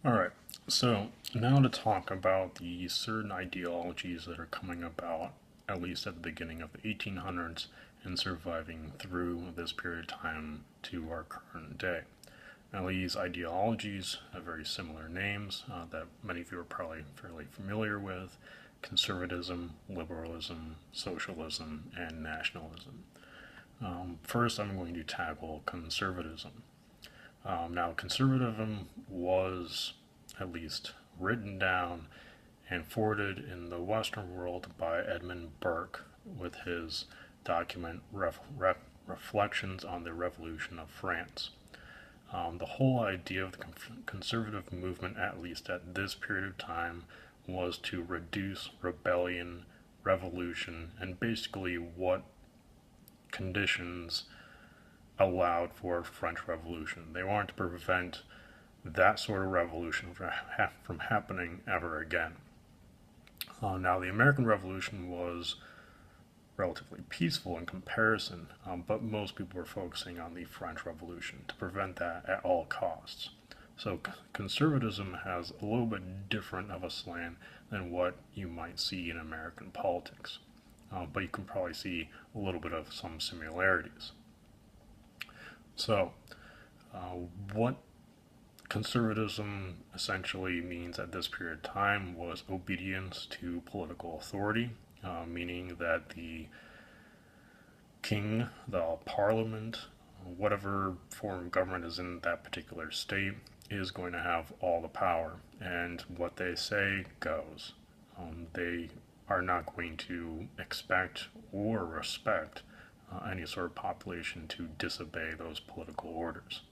Alright, so now to talk about the certain ideologies that are coming about, at least at the beginning of the 1800s, and surviving through this period of time to our current day. Now, these ideologies have very similar names that many of you are probably fairly familiar with: conservatism, liberalism, socialism, and nationalism. First, I'm going to tackle conservatism. Now, conservatism was at least written down and forwarded in the Western world by Edmund Burke with his document Reflections on the Revolution of France. The whole idea of the conservative movement, at least at this period of time, was to reduce rebellion, revolution, and basically what conditions allowed for French Revolution. They wanted to prevent that sort of revolution from happening ever again. Now, the American Revolution was relatively peaceful in comparison, but most people were focusing on the French Revolution to prevent that at all costs. So conservatism has a little bit different of a slant than what you might see in American politics, but you can probably see a little bit of some similarities. So, what conservatism essentially means at this period of time was obedience to political authority, meaning that the king, the parliament, whatever form of government is in that particular state, is going to have all the power, and what they say goes. They are not going to expect or respect any sort of population to disobey those political orders.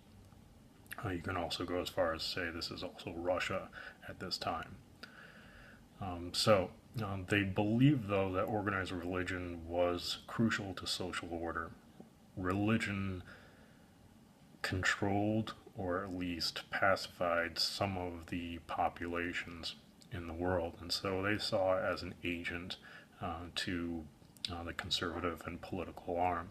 You can also go as far as say this is also Russia at this time. They believed, though, that organized religion was crucial to social order. Religion controlled or at least pacified some of the populations in the world, and so they saw it as an agent to the conservative and political arm.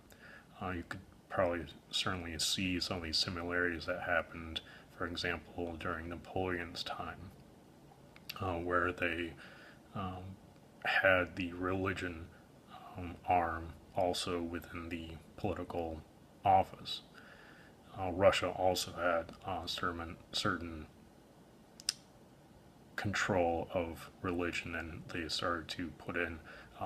You could probably certainly see some of these similarities that happened, for example, during Napoleon's time, where they had the religion arm also within the political office. Russia also had certain control of religion, and they started to put in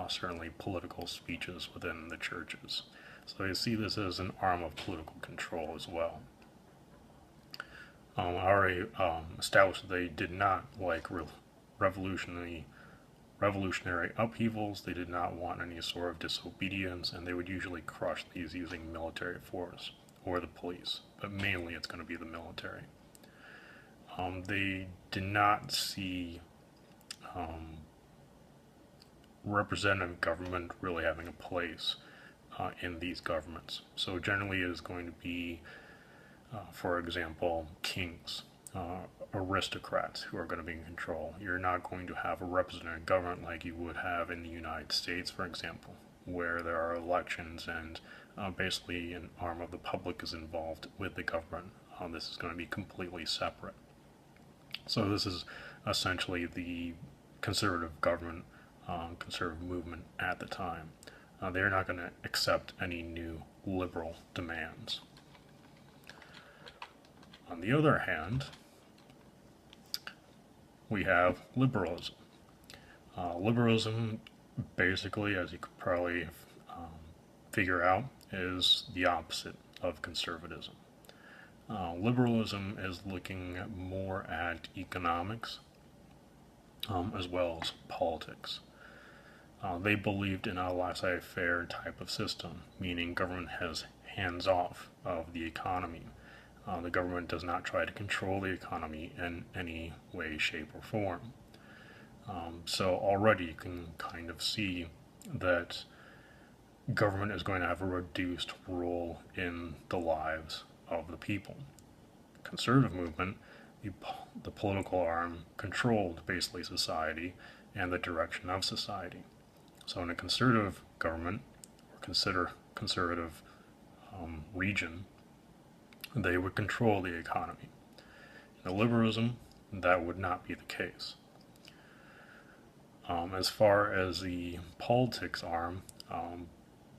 certainly political speeches within the churches. So you see this as an arm of political control as well. I already established that they did not like revolutionary upheavals. They did not want any sort of disobedience, and they would usually crush these using military force or the police, but mainly it's going to be the military. They did not see representative government really having a place in these governments. So generally it is going to be, for example, kings, aristocrats who are going to be in control. You're not going to have a representative government like you would have in the United States, for example, where there are elections and basically an arm of the public is involved with the government. This is going to be completely separate. So this is essentially the conservative government, conservative movement at the time. They're not going to accept any new liberal demands. On the other hand, we have liberalism. Liberalism, basically, as you could probably figure out, is the opposite of conservatism. Liberalism is looking more at economics as well as politics. They believed in a laissez-faire type of system, meaning government has hands off of the economy. The government does not try to control the economy in any way, shape, or form. So already you can kind of see that government is going to have a reduced role in the lives of the people. Conservative movement, the political arm, controlled basically society and the direction of society. So in a conservative government, or conservative region, they would control the economy. In a liberalism, that would not be the case. As far as the politics arm,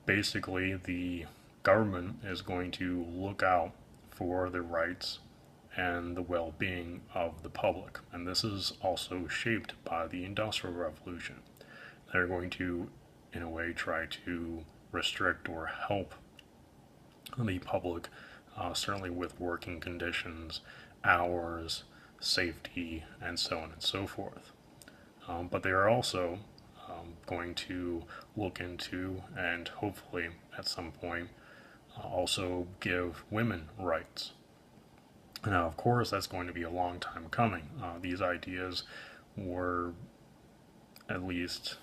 basically the government is going to look out for the rights and the well-being of the public. And this is also shaped by the Industrial Revolution. They're going to, in a way, try to restrict or help the public, certainly with working conditions, hours, safety, and so on and so forth. But they are also going to look into and hopefully at some point also give women rights. Now, of course, that's going to be a long time coming. These ideas were at least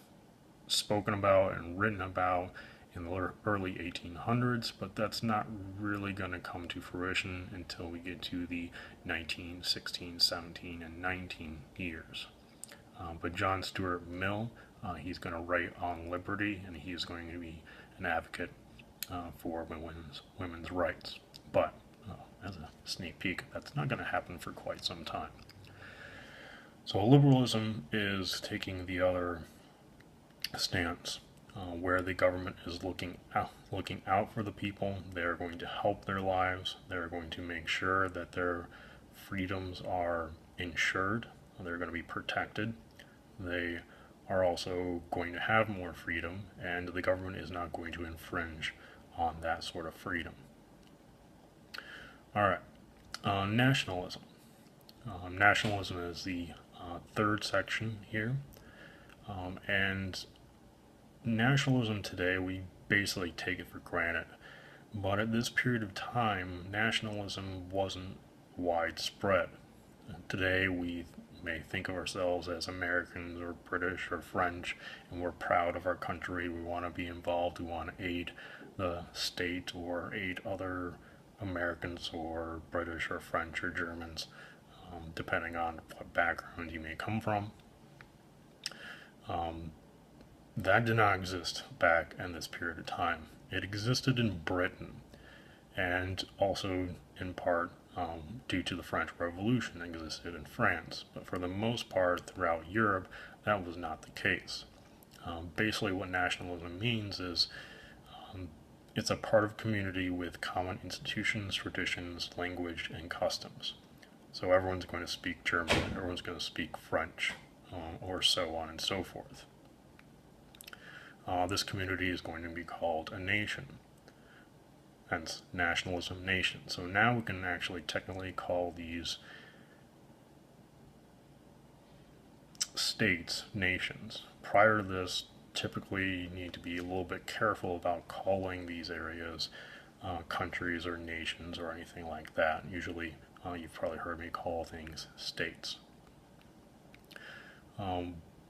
spoken about and written about in the early 1800s, but that's not really going to come to fruition until we get to the 1916, 17, and 19 years. But John Stuart Mill, he's going to write on liberty, and he's going to be an advocate for women's rights. But as a sneak peek, that's not going to happen for quite some time. So liberalism is taking the other stance, where the government is looking out for the people. They're going to help their lives. They're going to make sure that their freedoms are ensured. They're going to be protected. They are also going to have more freedom, and the government is not going to infringe on that sort of freedom. All right, nationalism. Nationalism is the third section here, and nationalism today, we basically take it for granted, but at this period of time, nationalism wasn't widespread. Today, we may think of ourselves as Americans or British or French, and we're proud of our country. We want to be involved. We want to aid the state or aid other Americans or British or French or Germans, depending on what background you may come from. That did not exist back in this period of time. It existed in Britain, and also in part due to the French Revolution, existed in France. But for the most part, throughout Europe, that was not the case. Basically, what nationalism means is it's a part of community with common institutions, traditions, language, and customs. So everyone's going to speak German, everyone's going to speak French, or so on and so forth. This community is going to be called a nation, hence nationalism, nation. So now we can actually technically call these states nations. Prior to this, typically you need to be a little bit careful about calling these areas countries or nations or anything like that. Usually you've probably heard me call things states.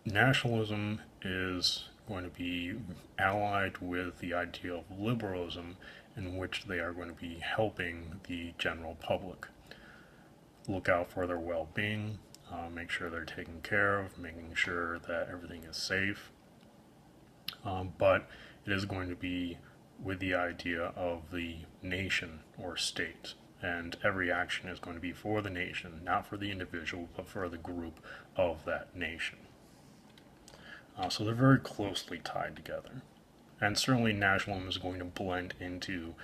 Nationalism is going to be allied with the idea of liberalism, in which they are going to be helping the general public. Look out for their well-being, make sure they're taken care of, making sure that everything is safe. But it is going to be with the idea of the nation or state, and every action is going to be for the nation, not for the individual, but for the group of that nation. So they're very closely tied together. And certainly nationalism is going to blend into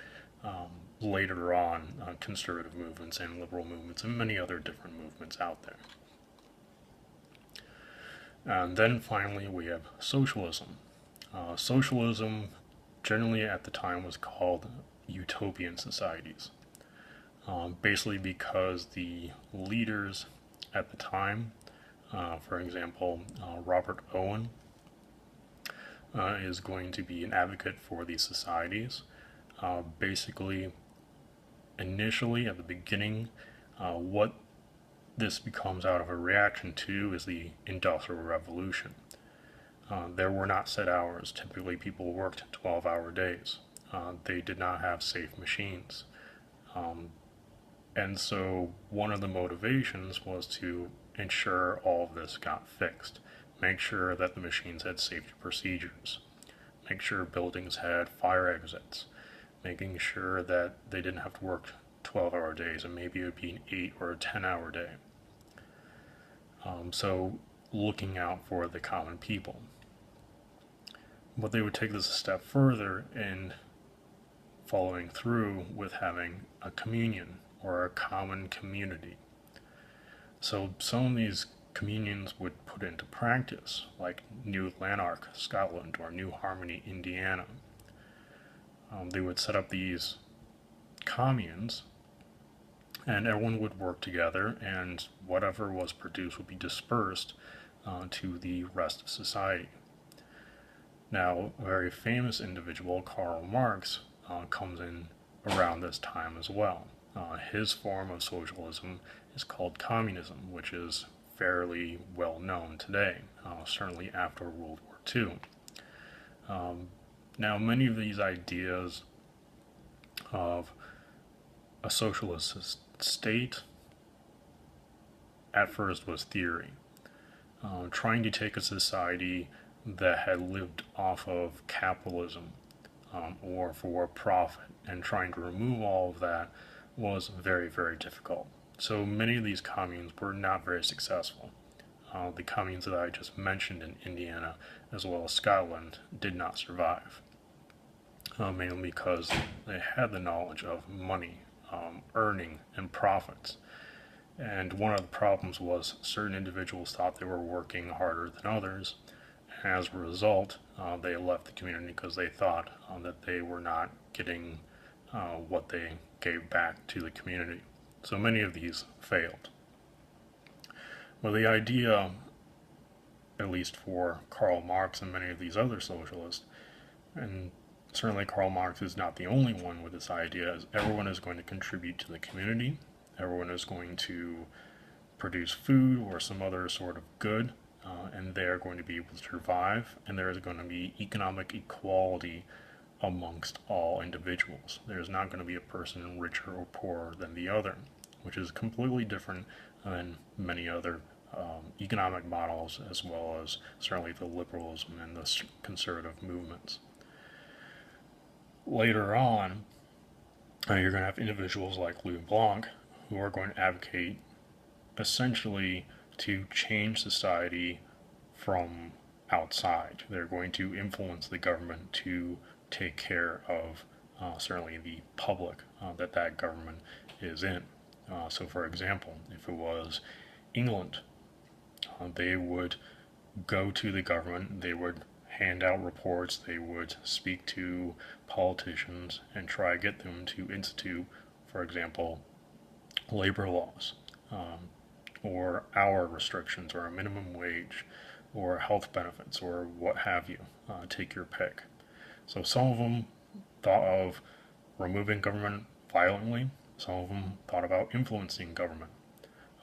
later on conservative movements and liberal movements and many other different movements out there. And then finally we have socialism. Socialism generally at the time was called utopian societies. Basically because the leaders at the time, for example, Robert Owen, is going to be an advocate for these societies. Basically, initially at the beginning, what this becomes out of a reaction to is the Industrial Revolution. There were not set hours. Typically, people worked 12-hour days. They did not have safe machines. And so one of the motivations was to ensure all of this got fixed. Make sure that the machines had safety procedures. Make sure buildings had fire exits. Making sure that they didn't have to work 12-hour days and maybe it would be an 8 or a 10-hour day. So looking out for the common people. But they would take this a step further in following through with having a communion or a common community. So some of these communions would put into practice, like New Lanark, Scotland, or New Harmony, Indiana. They would set up these communes, and everyone would work together, and whatever was produced would be dispersed to the rest of society. Now, a very famous individual, Karl Marx, comes in around this time as well. His form of socialism is called communism, which is fairly well known today, certainly after World War II. Now, many of these ideas of a socialist state at first was theory, trying to take a society that had lived off of capitalism or for profit and trying to remove all of that was very, very difficult. So many of these communes were not very successful. The communes that I just mentioned in Indiana as well as Scotland did not survive, mainly because they had the knowledge of money, earning, and profits. And one of the problems was certain individuals thought they were working harder than others. As a result, they left the community because they thought that they were not getting what they gave back to the community. So many of these failed. Well, the idea, at least for Karl Marx and many of these other socialists, and certainly Karl Marx is not the only one with this idea, is everyone is going to contribute to the community, everyone is going to produce food or some other sort of good, and they're going to be able to survive, and there is going to be economic equality amongst all individuals. There's not going to be a person richer or poorer than the other, which is completely different than many other economic models, as well as certainly the liberalism and the conservative movements. Later on, you're going to have individuals like Louis Blanc who are going to advocate essentially to change society from outside. They're going to influence the government to take care of certainly the public that government is in. So for example, if it was England, they would go to the government, they would hand out reports, they would speak to politicians and try to get them to institute, for example, labor laws, or hour restrictions, or a minimum wage, or health benefits, or what have you. Take your pick. So some of them thought of removing government violently, some of them thought about influencing government.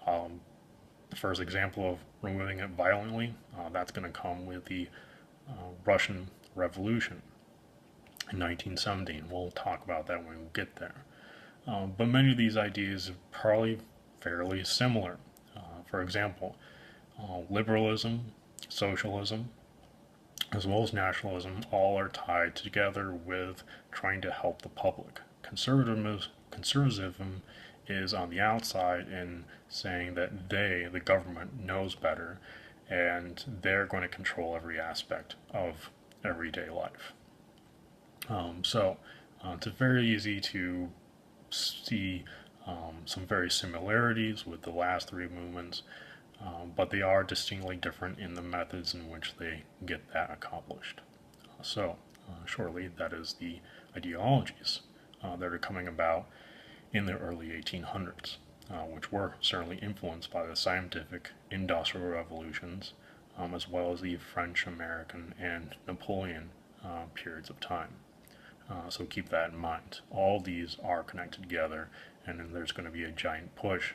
The first example of removing it violently, that's going to come with the Russian Revolution in 1917. We'll talk about that when we get there. But many of these ideas are probably fairly similar. For example, liberalism, socialism, as well as nationalism, all are tied together with trying to help the public. Conservatism is on the outside in saying that the government, knows better, and they're going to control every aspect of everyday life. It's very easy to see some very similarities with the last three movements, but they are distinctly different in the methods in which they get that accomplished. Shortly, that is the ideologies that are coming about in the early 1800s, which were certainly influenced by the scientific industrial revolutions, as well as the French, American, and Napoleon periods of time. So keep that in mind. All these are connected together, and then there's going to be a giant push,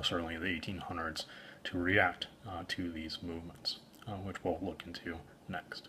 certainly in the 1800s, to react to these movements, which we'll look into next.